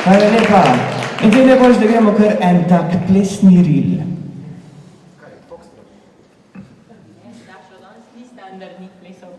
Hvala lepa. In zdaj najbolj, da gremo kar en tak plesni ril. Dašo, danes ni standardnih plesov.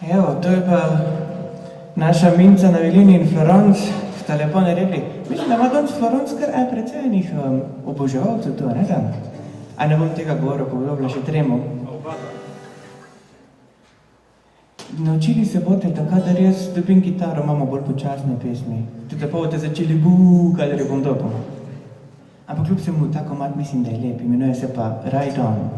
Evo, to je pa naša Minca na Vilini in Florenc, sta lepo naredili. Mislim, da ima danes Florenc kar precej enih oboževalcev to, ne da? A ne bom tega govoril, ko bo bila še tremo. Naučili se boste tako, da res dobim kitaro, imamo bolj počasne pesmi. Tudi pa boste začeli kadar jo bom dobil. Ampak kljub vsemu, ta komad mislim, da je lep, imenuje se pa Ride On.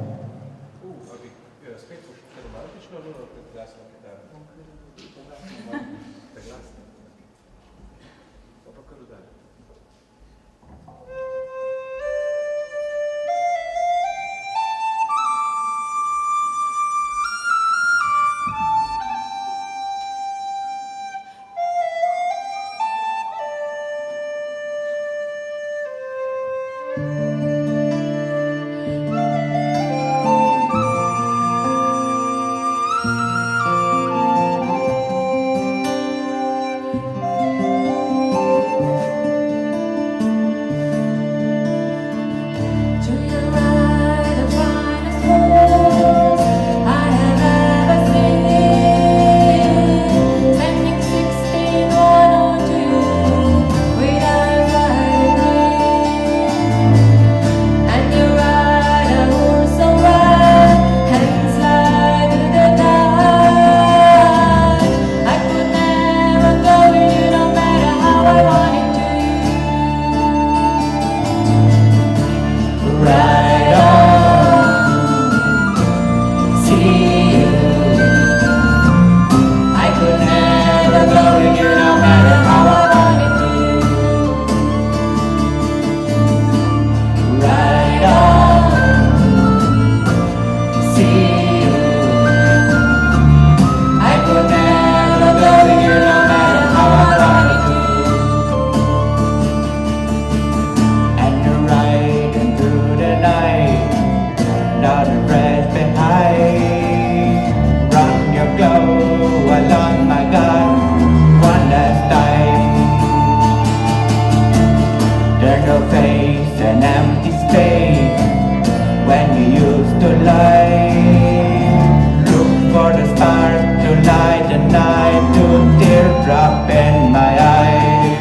light. Look for the spark to light the night, to teardrop in my eye.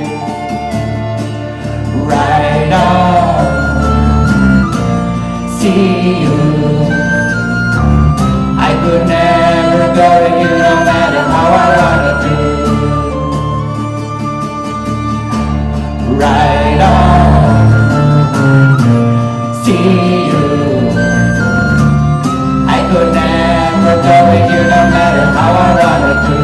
Ride on, see you. I could never go with you no matter how I wanted to. Ride on, see you. I could never go with you no matter how I wanted to.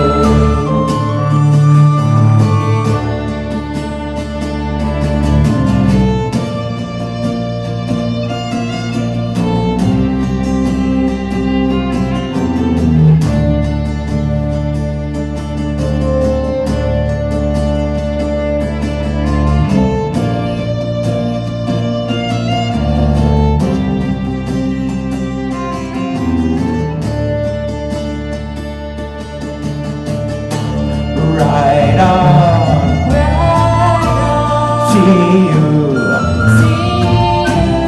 Ride on, see you.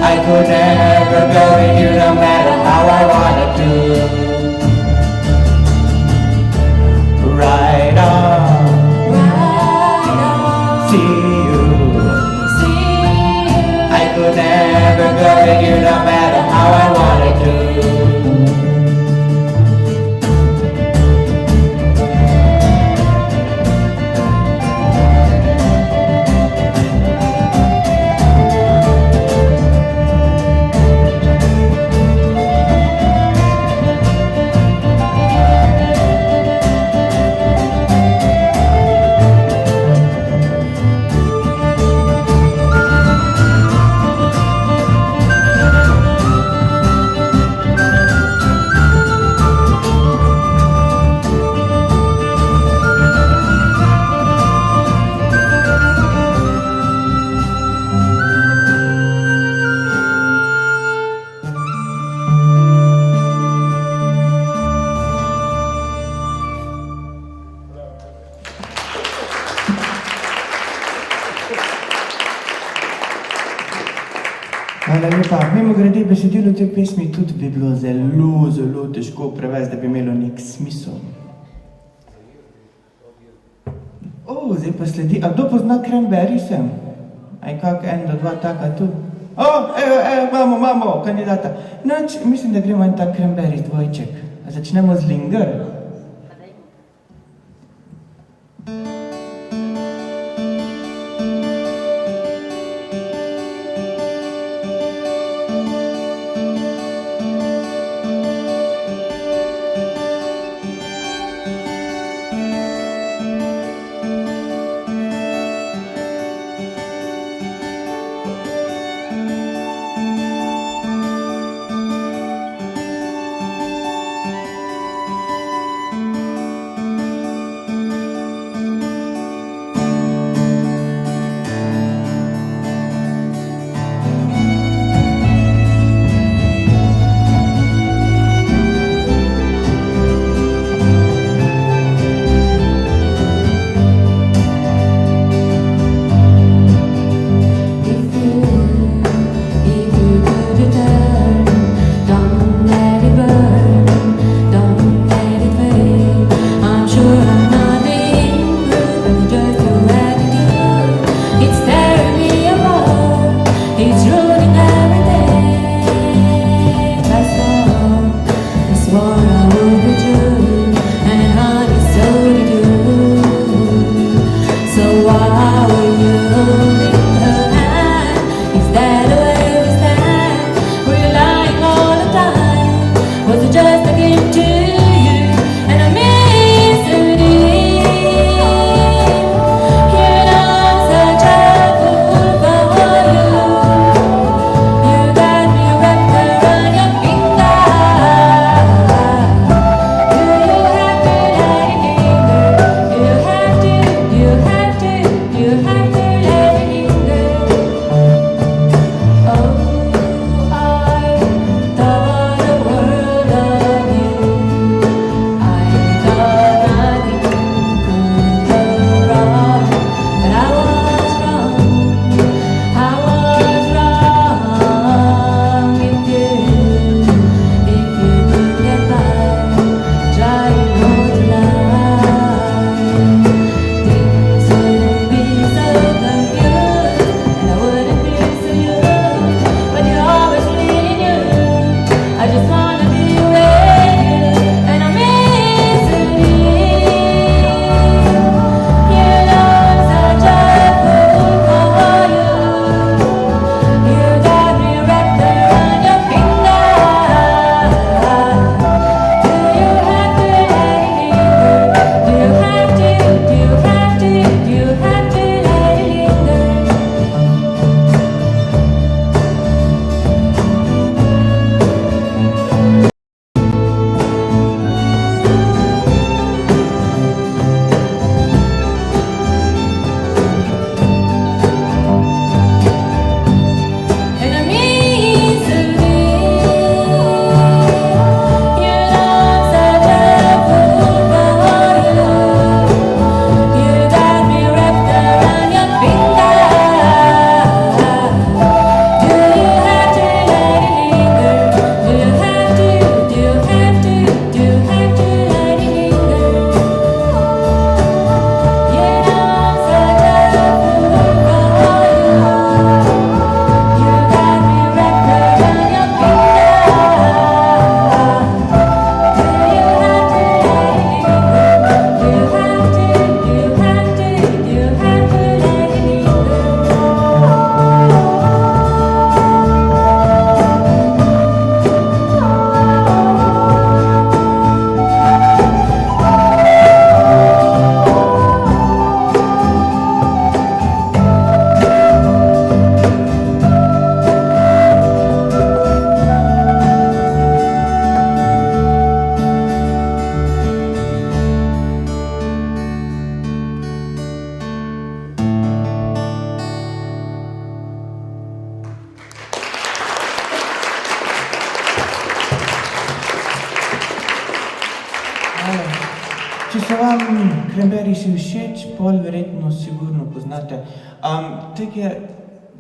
I could never go with you no matter how I wanted to. Ride on, see you. I could never go with you no matter how I wanted to. Hvala lepa. Mimogrede, besedilo te pesmi tudi bi bilo zelo težko prevesti, da bi imelo nek smisel. Zdaj pa sledi, a kdo pozna Cranberriese? Aj kak, 1 do 2 taka tu? Imamo, kandidata. Noč, mislim, da gremo en tak Cranberries dvojček. A začnemo z Linger. You have Cranberry si všeč, pol verjetno sigurno poznate. Tak je,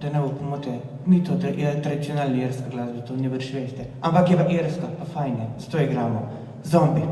da ne bo pomote, ni to je tradicionalna irska glasba, to ne vrš veste. Ampak je pa irska, pa fajn je, zato igramo. Zombi.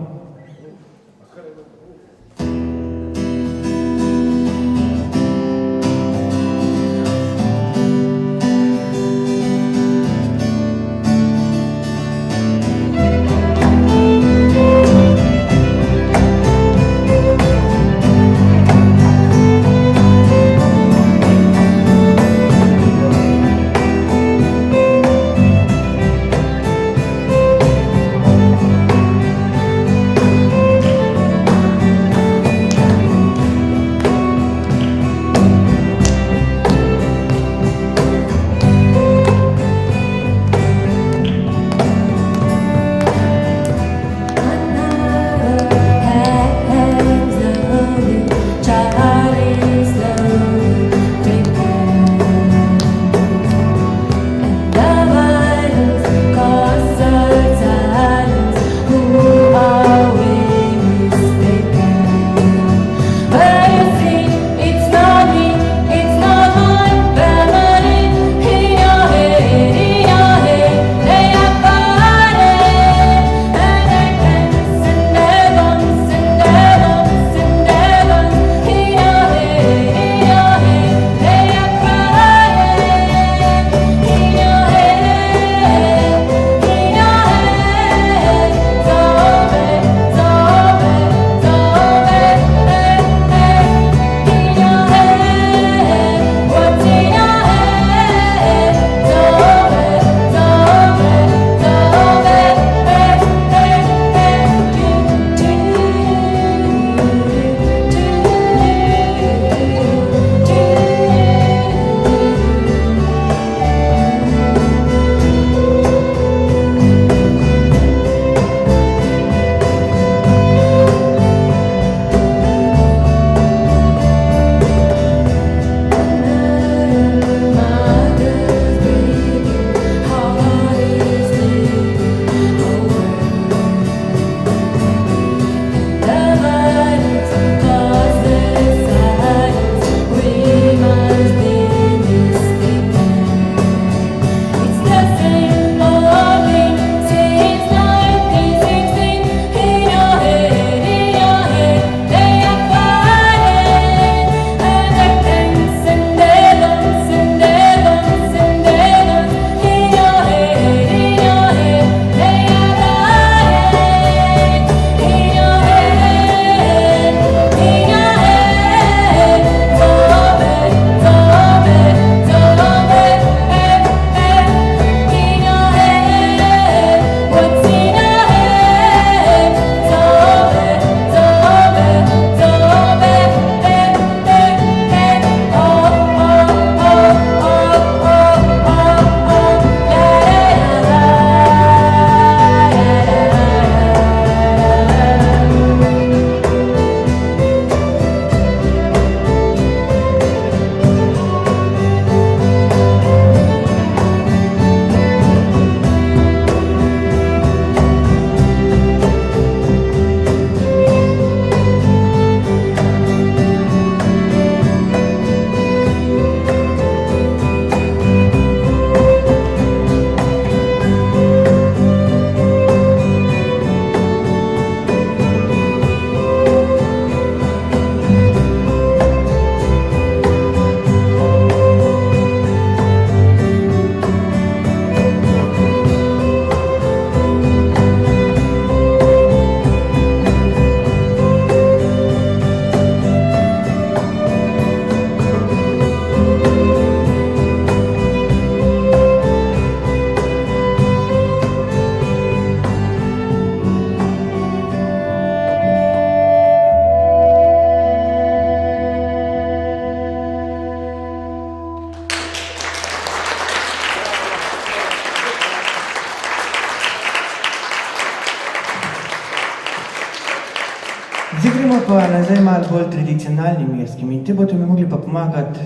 Zdaj gremo pa nazaj malo bolj tradicionalnim irskim in te boste mi mogli pa pomagati,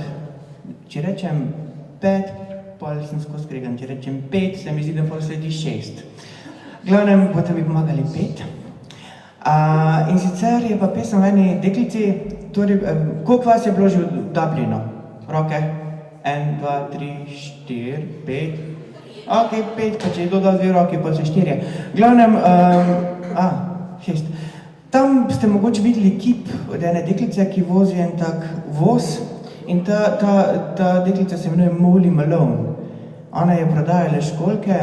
če rečem 5, pol sem skozi skregan, če rečem 5, se mi zdi, da pol sledi 6. Glavnem boste mi pomagali 5. In sicer je pa pesem v eni deklici, torej, koliko vas je bilo že v Dublinu? Roke? 1, 2, 3, 4, 5. Ok, 5, pa če je dodal 2 roke, pa še 4. Glavnem, 6. Tam ste mogoče videli kip od ene deklice, ki vozi en tak voz in ta deklica se imenuje Molly Malone. Ona je prodajala školjke,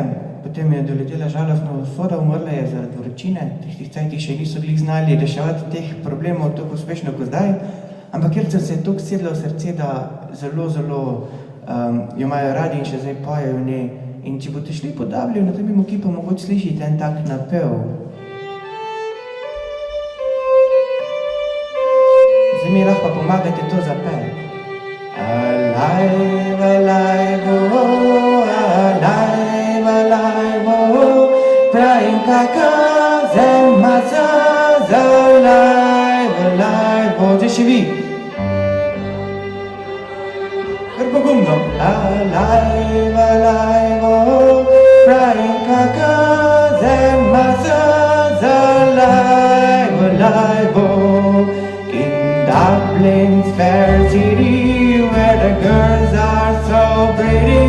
potem je doletela žalostno usoda, umrla je zaradi vročine, tistih cajtih še niso glih znali reševati teh problemov tako uspešno kot zdaj, ampak ker se je toliko sedla v srce, da zelo jo imajo radi in še zdaj pojejo v njej. In če boste šli po Dublinu, tam mimo kipa mogoče slišite en tak napev. Zdaj mi lahko pomagate to zapeti. Alive, alive, oh, alive, alive, oh, crying kakas and mothers, alive, alive, oh, zdaj še vi. Kar pogumno. Alive, alive, oh, crying kakas and mothers, alive, alive, oh, in Dublin's fair city, where the girls are so pretty,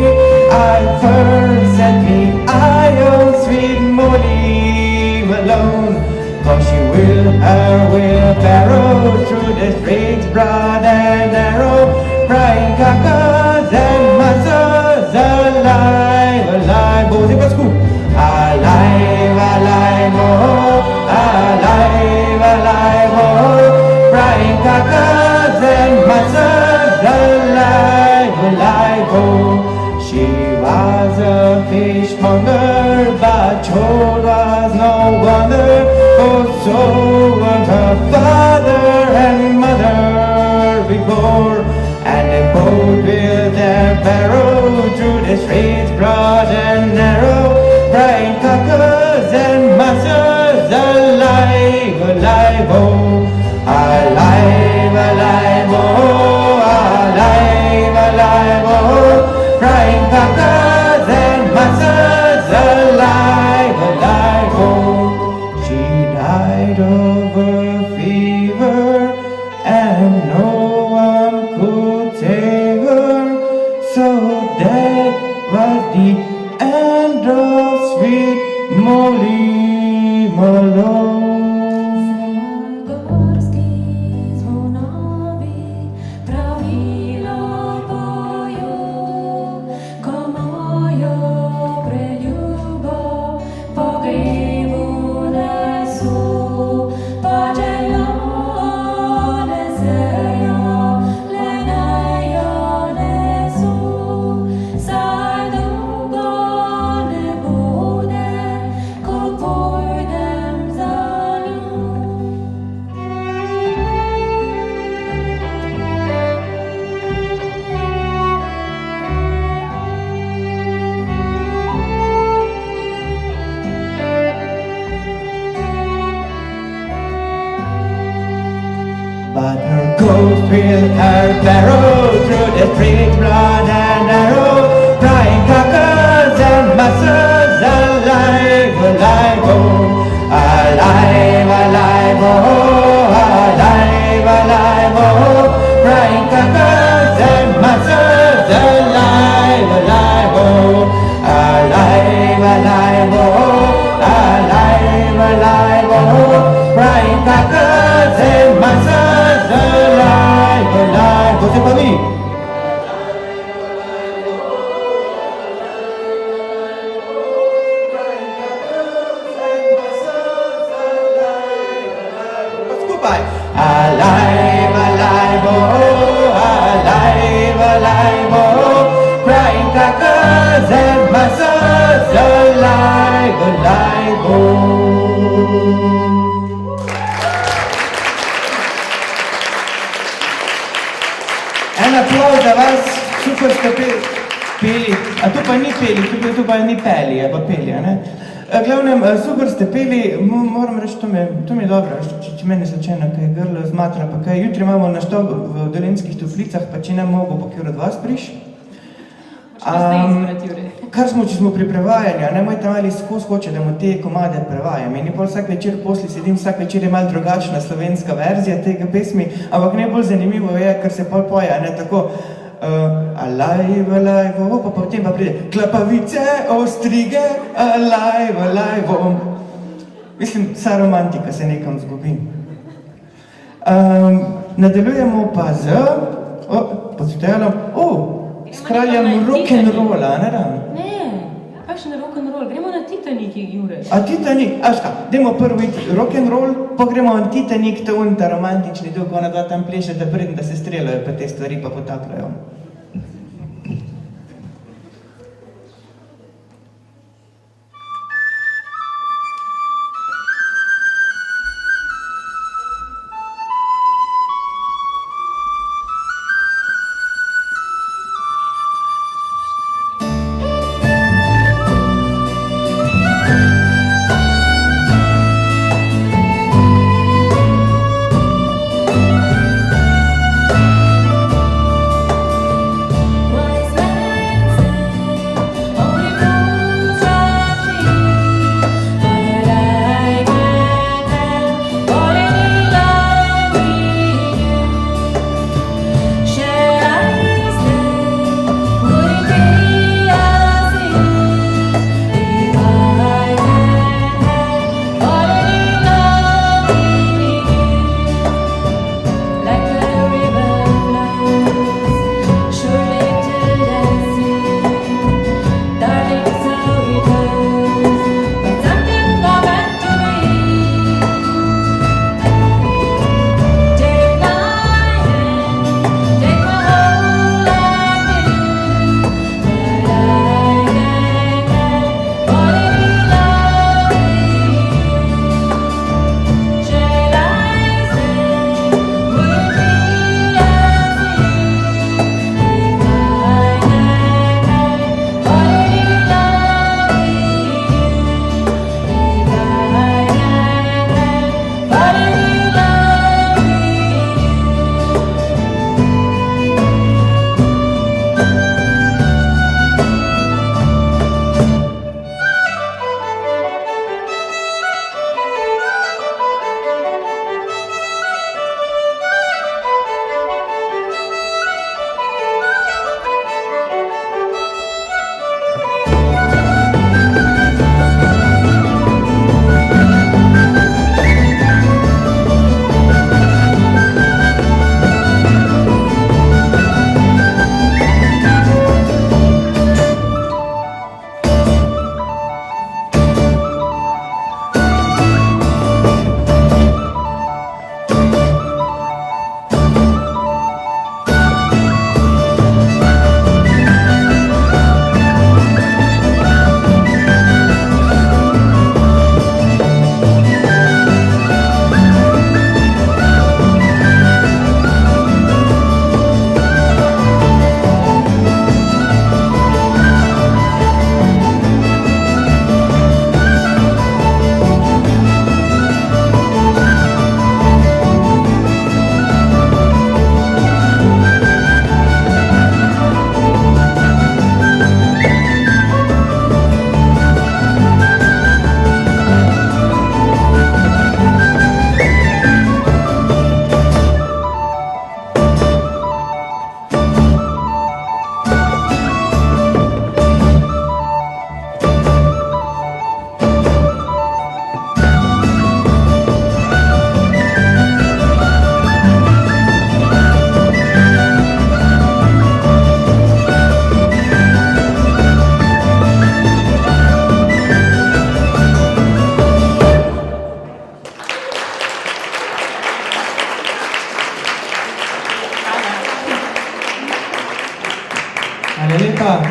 I first set me eye on sweet Molly Malone, 'cause she will her wheelbarrow through the streets broad and narrow, crying kakas and mothers, alive, alive, oh, zip a scoop. Alive, alive, oh, alive, alive, oh, crying kakas and mothers, alive, alive, oh. She was a fishmonger, but Chode was no wonder, oh, so were her father and mother before, and they both with their barrow through the streets broad and narrow, crying kakas and mothers, alive, alive, oh, alive, alive, oh, alive, alive, oh, crying kakas and mothers, alive, alive, oh. She died of a fever and no one could save her, so that was the end of sweet Molly Malone. Gorski zvonovi pravilo pojo, ko mojo preljubo pogrebu nesu, poželjno nesejo, lenajo nesu, saj dolgo ne bude, ko pojdem za njo. But her ghost will her barrow through the streets broad and narrow, crying kakas and mothers, alive, alive, oh, alive, alive, oh, alive, alive, oh, crying kakas and mothers, alive, alive, oh, alive, alive, oh, alive, alive, oh, crying kakas and mothers, alive, alive, oh, c'est pas lui. Skupaj. Alive, alive, oh, alive, alive, oh, crying kakas and mothers, alive, alive, oh. En applaus za vas, super ste peli, a to pa ni peli, to pa ni peli, je pa peli, a ne? Glavnem, super ste peli, moram reči, to mi je dobro, če meni slučajno kaj grlo zmatra, pa kaj, jutri imamo naštop v Dolenjskih Toplicah, pa če ne mogo, pa kjer od vas priš. Še zdaj izbrati, Jure. kar če smo pri prevajanju, ne, moj tamali skozi hoče, da mu te komade prevajam. In pol vsak večer posli sedim, vsak večer je malo drugačna slovenska verzija tega pesmi, ampak najbolj zanimivo je, ker se pol poje, ne, tako alive, pa potem pa pride klapavice, ostrige, alive. Mislim, vsa romantika se nekam zgubi. Nadaljujemo pa z podsvetelom, s kraljem rock'n'rolla, ne da? Ne, kakšen rock'n'roll, gremo na Titanic, Jure. A Titanic, ška, dajmo prvo iti rock'n'roll, pa gremo na Titanic, ta romantični dolg, ona dva tam plešeta preden, da se strelajo pa te stvari pa potapljajo. lepa,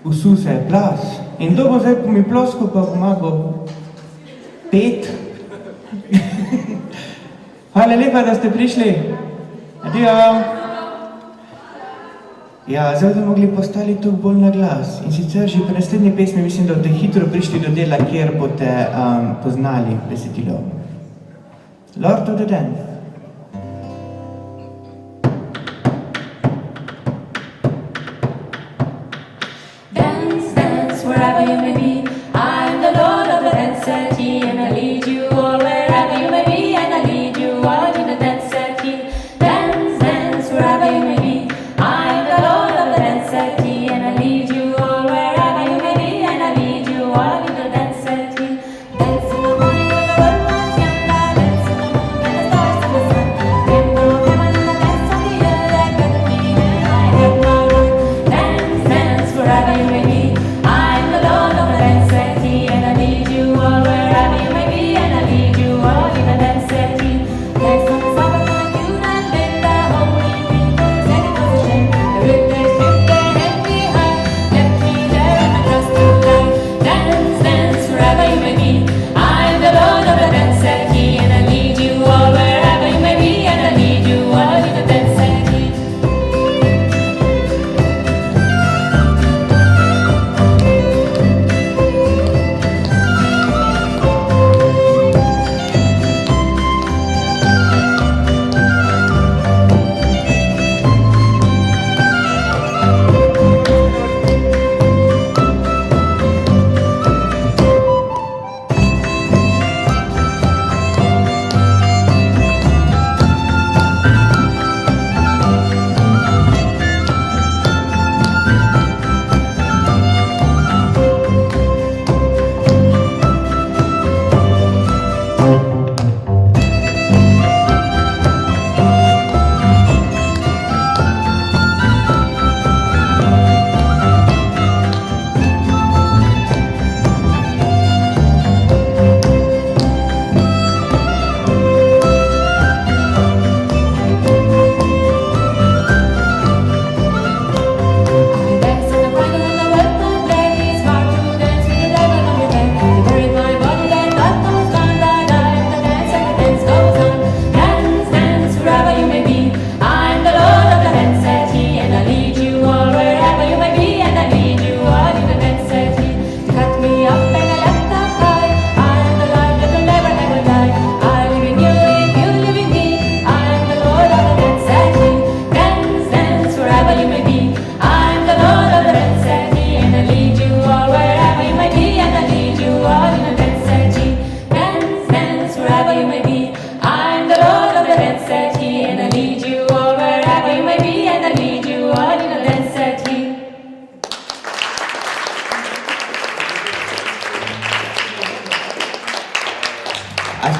usul se je plas. In kdo bo zdaj po mi plosku pa pomagal? Pet. Hvala lepa, da ste prišli. Adijo. Ja, zdaj bomo mogli postali tu bolj na glas. In sicer že po naslednji pesmi mislim, da boste hitro prišli do dela, kjer boste poznali besedilo. Lord of the Dance. Dance,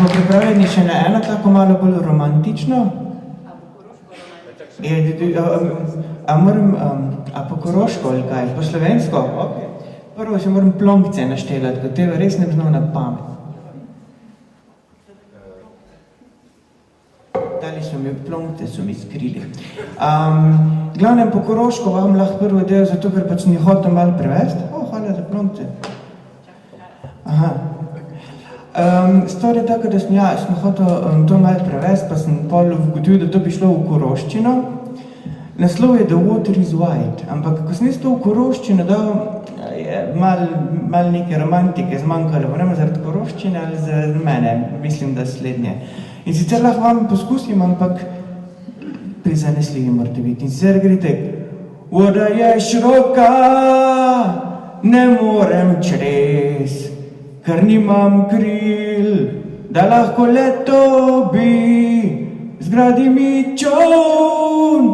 smo pripravljeni še na eno tako malo bolj romantično? A moram, a po koroško ali kaj, po slovensko? Okay. Prvo se moram plonkice naštelati, kot tebe res ne bi znal na pamet. Dali so mi plonkice, so mi skrili. Glavnem po koroško vam lahko prvo del, zato ker pač ni hotel malo prevesti. Hvala za plonkice. Aha. Stvar je tako, da sem hotel to malo prevesti, pa sem pol ugotovil, da to bi šlo v koroščino. Naslov je The Water is White, ampak ko sem to v koroščino dal, je malo neke romantike zmanjkalo, vreme zaradi koroščine ali zaradi mene, mislim, da slednje. In sicer lahko vam poskusim, ampak prizanesljivi morate biti. In sicer grite, voda je široka, ne morem čez, ker nimam kril, da lahko leto bi, zgradi mi čoln,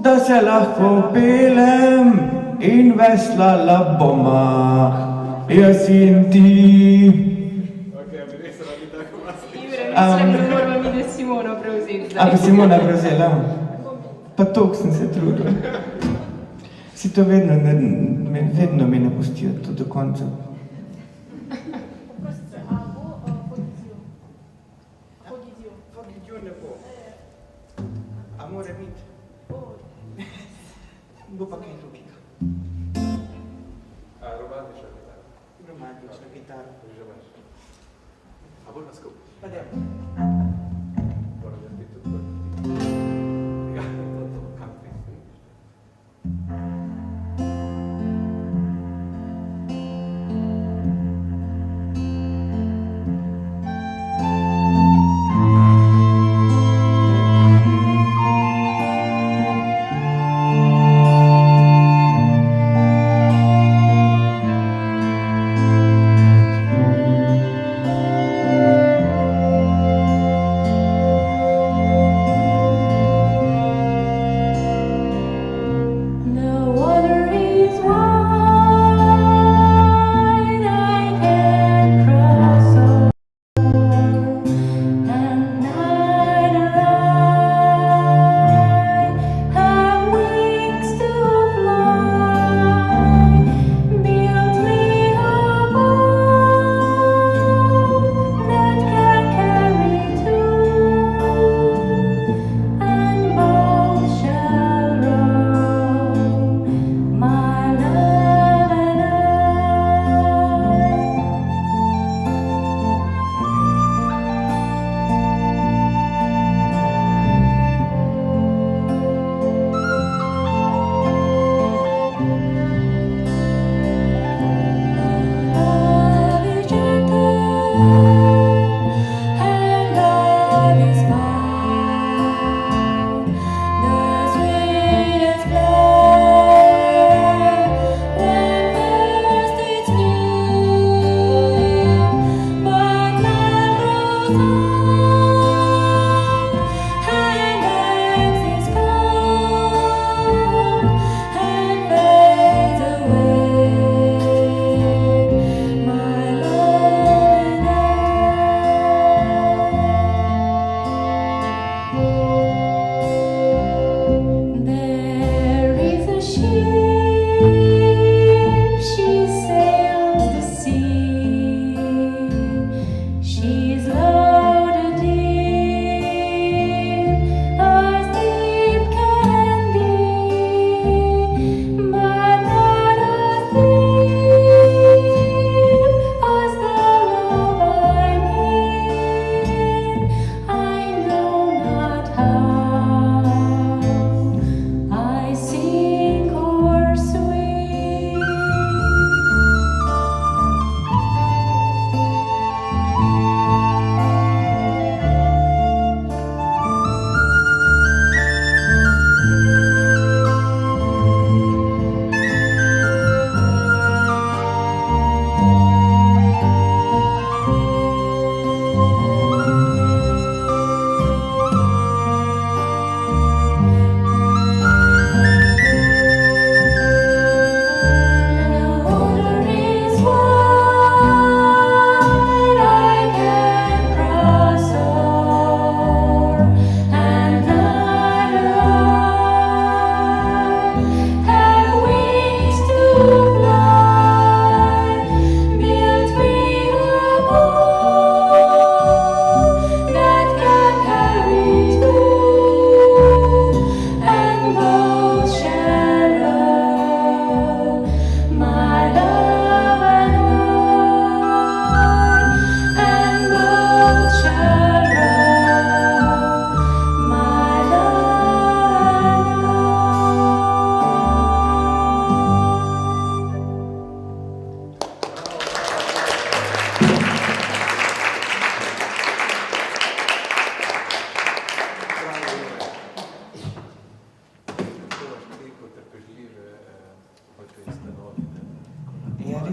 da se lahko pelem in veslala boma, jaz in ti. Mislim, da moramo mi da Simono prevzeti zdaj. A bi Simona prevzela? Pa toliko sem se trudil. Si to vedno mi ne pustijo, to do konca. A mora biti? Bo pa kaj drugega. Romantična kitara. Romantična kitara. Prižemaš. A bolj na skup. Pa da. Moram da biti tudi. Ja, to country.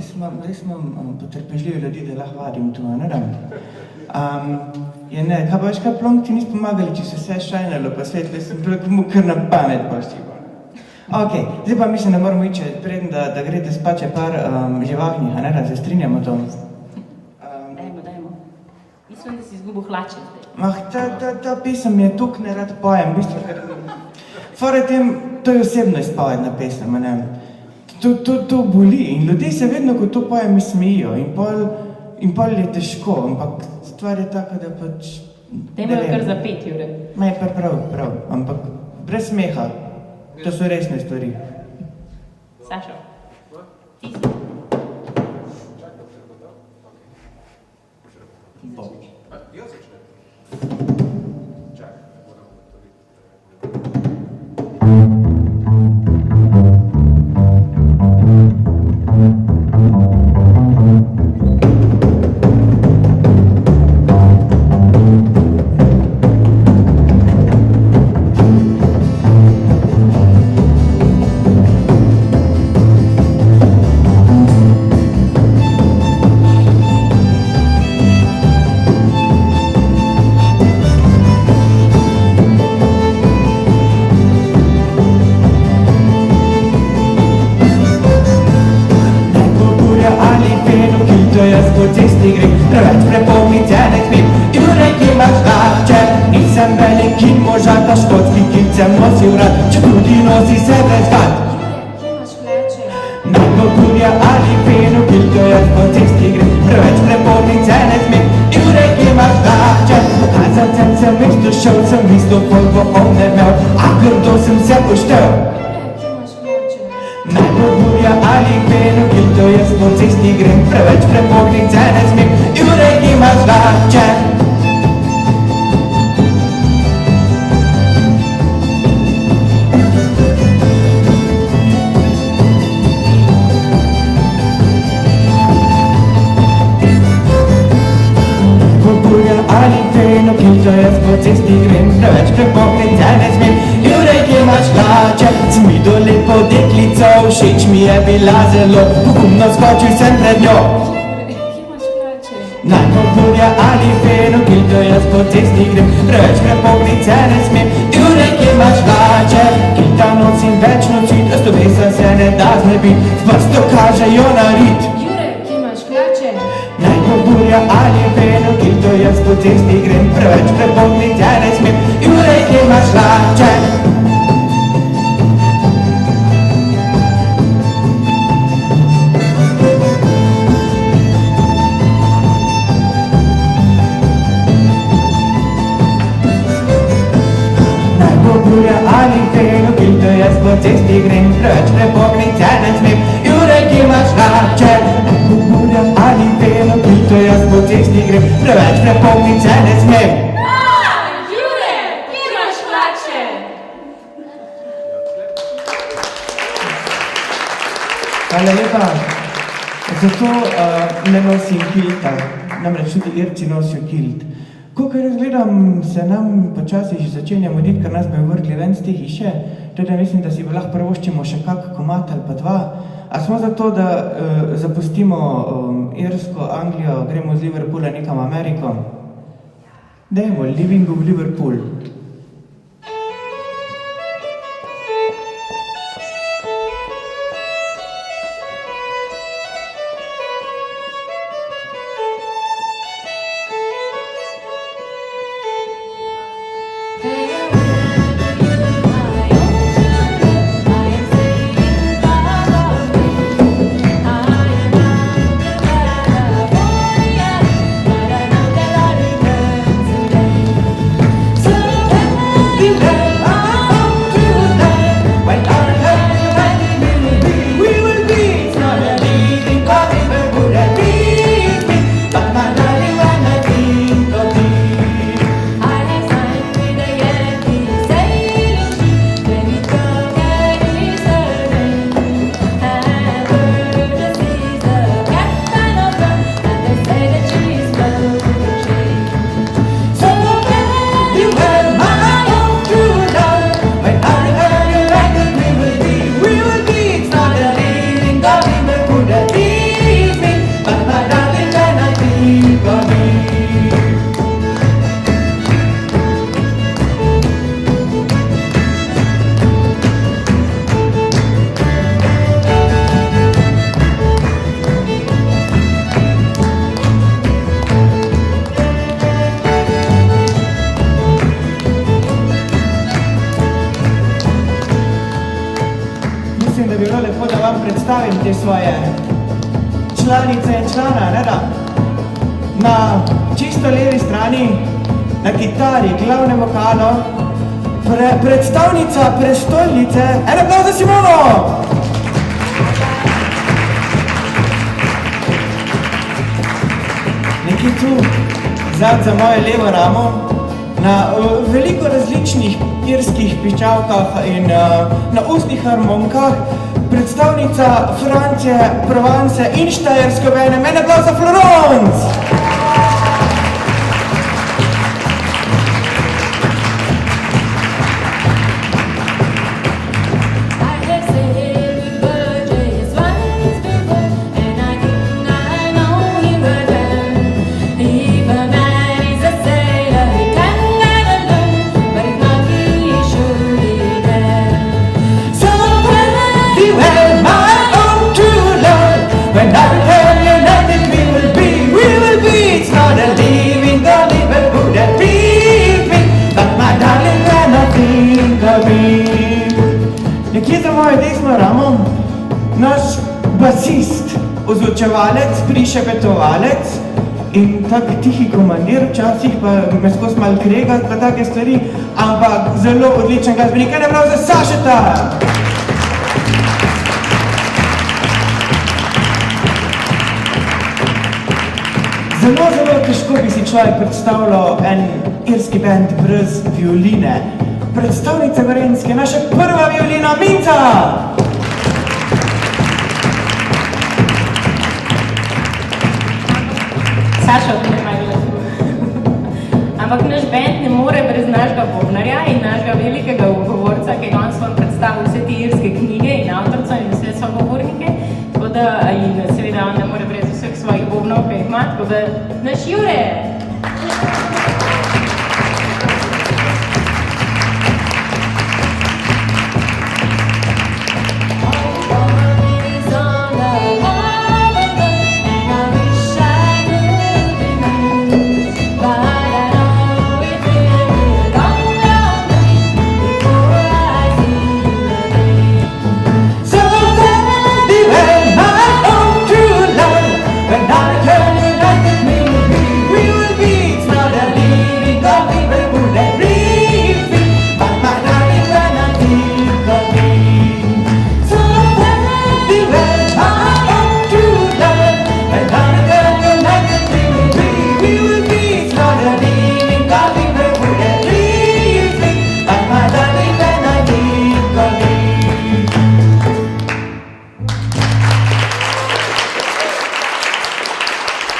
Zdaj smo potrpežljivi ljudi, da lahko vadim tu, ne dam. Ja ne, kaj boš kaj plonk ti nisi pomagali, če se vse šajnalo pa svetle, sem bilo mu kar na pamet pošti. Ok, zdaj pa mislim, da moramo ići preden, da grede spat še par živahnih, a ne da se strinjamo to. Dajmo. Mislim, da si izgubil hlače zdaj. Ta pesem je tuk ne rad pojem, v bistvu, ker... Fora tem, to je osebno izpovedna pesem, ne. To boli in ljudje se vedno, ko to pojem, smejijo in pol je težko, ampak stvar je taka, da pač... Dajmo jo kar za 5 ure. Ma je pa prav, ampak brez smeha, to so resne stvari. Sašo, ti si. Čakaj, če bo dal? Ti začneš. Jaz začnem. Čakaj, moramo ugotoviti. Preveč prepolnitenih mim, Jurek imaš hlače. Nisem velik in možata, škotski kilcem nosil rad, če tudi nosi se brez gat. Jurek, imaš hlače. Najbolj kurja ali fenokil, to jaz po cesti grem. Preveč prepolnitenih mim, Jurek imaš hlače. Kazacem sem mesto šel, sem mislil, polko on ne imel, a grdo sem se poštel. Jurek, imaš hlače. Najbolj kurja ali fenokil, to jaz po cesti grem. Preveč prepolnitenih mim, Jurek imaš hlače. Burja ali fenokil, to jaz po cesti grem. Preveč prepolnitenih mim, Jurek imaš hlače. Si mi do lepo deklico, všeč mi je bila zelo, pogumno skočil sem pred njo. Jurek, imaš hlače. Najbolj burja ali fenokil, to jaz po cesti grem. Preveč prepolnitenih mim, Jurek imaš hlače. Kilta nosim več noči, da slovesa se ne da znebit, s prsto kažejo na rit. Jurek, imaš hlače. Najbolj burja ali fenokil, to jaz po cesti grem. Preveč prepolnitenih mim, Jurek imaš hlače. Burja ali fenokil, to jaz po cesti grem. Preveč prepolnitenih mim, Jurek imaš hlače. Burja ali fenokil, to jaz po cesti grem. Preveč prepolnitenih mim. Jurek, imaš hlače. Hvala lepa. Zato ne nosim kilta, namreč tudi Irci nosijo kilt. Kakor jaz gledam, se nam počasi že začenja muditi, ker nas bi vrgli ven z te hiše, tudi mislim, da si bi lahko prvoščimo še kak komat ali pa dva. A smo za to, da zapustimo Irsko, Anglijo, gremo z Liverpoola nekam v Ameriko? Dajmo, Living of Liverpool. So mislim, da bi bilo lepo, da vam predstavim te svoje članice in člana, ne da? Na čisto levi strani, na kitari, glavnem vokalu, predstavnica prestolnice, en aplavz za Simono! Nekje tu, zad za moje levo ramo, na veliko različnih irskih piščalkah in na ustnih harmonikah, predstavnica Francije, Provence in Štajerske obenem, en aplavz za Florence! Nekje za mojo desno ramo, naš basist, ozvočevalec, prišepetovalec in tak tihi komandir, včasih pa me skos malo krega pa take stvari, ampak zelo odličen glasbenik, en aplavz za Sašeta! Zelo težko bi si človek predstavljal en irski band brez violine. Predstavnica Gorenjske, naša prva violina, Minca! Saša, to ne ima glasu. Ampak naš band ne more brez našega bobnarja in našega velikega govorca, ki je danes vam predstavil vse te irske knjige in avtorca in vse sogovornike, tako da in seveda on ne more brez vseh svojih bobnov, ki jih ima, tako da naš Jure!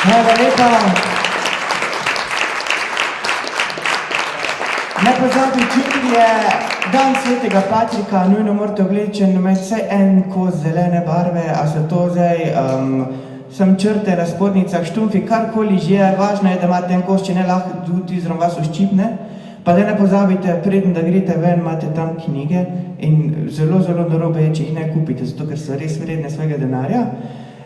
Hvala lepa. Ne pozabi, jutri je dan svetega Patrika, nujno morate oblečen imeti vsaj en kos zelene barve, a so to zdaj sem črte na spodnicah, štumfi, karkoli že, važno je, da imate en kos, če ne lahko tudi izrom vas uščipne. Pa da ne pozabite, preden da greste ven, imate tam knjige in zelo narobe je, če jih ne kupite, zato ker so res vredne svojega denarja.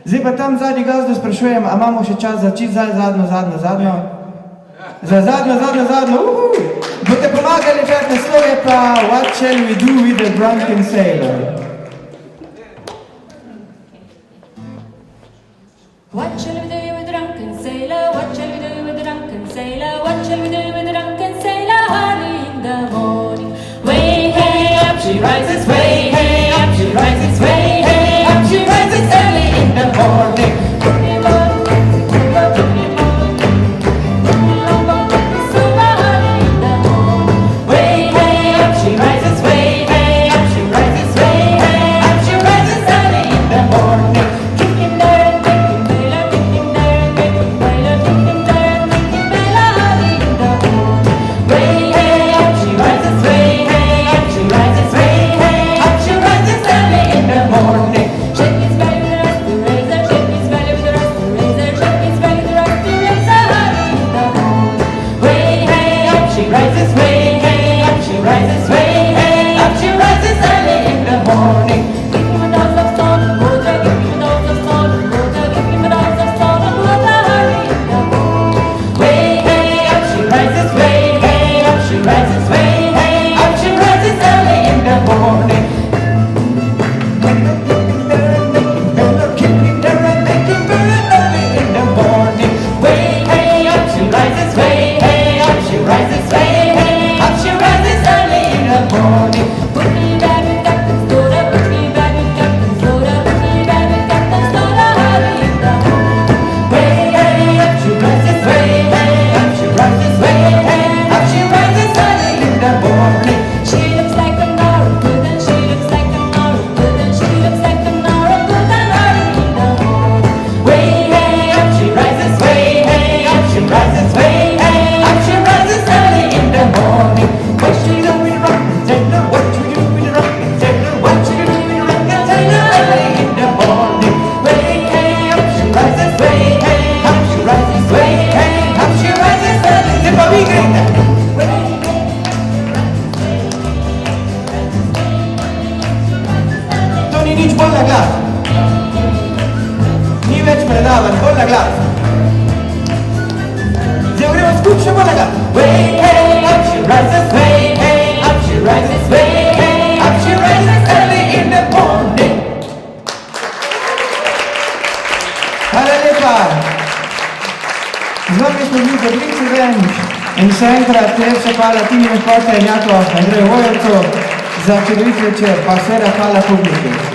Zdaj pa tam zadnji gazdo sprašujem, a imamo še čas za čisto zadnjo? Za zadnjo, Boste pomagali, že naslov je pa What shall we do with the drunken sailor? What shall we do with the drunken sailor? What shall we do with the drunken sailor? What shall we do with the drunken sailor? Early in the morning, way hey up she rises, way hey up she rises, way hey up she rises early in the morning. bolj na glas. Ni več predavanj, bolj na glas. Zdaj gremo skupaj še bolj na glas. Way, hey, up she rises, way, hey, up she rises, way, hey, up she rises early in the morning. Hvala lepa. Z vami smo bili Berlinci Band in še enkrat najlepša hvala Tini Meškote in Jako Andreju Vojevcu za čudovit večer, pa seveda hvala publiki.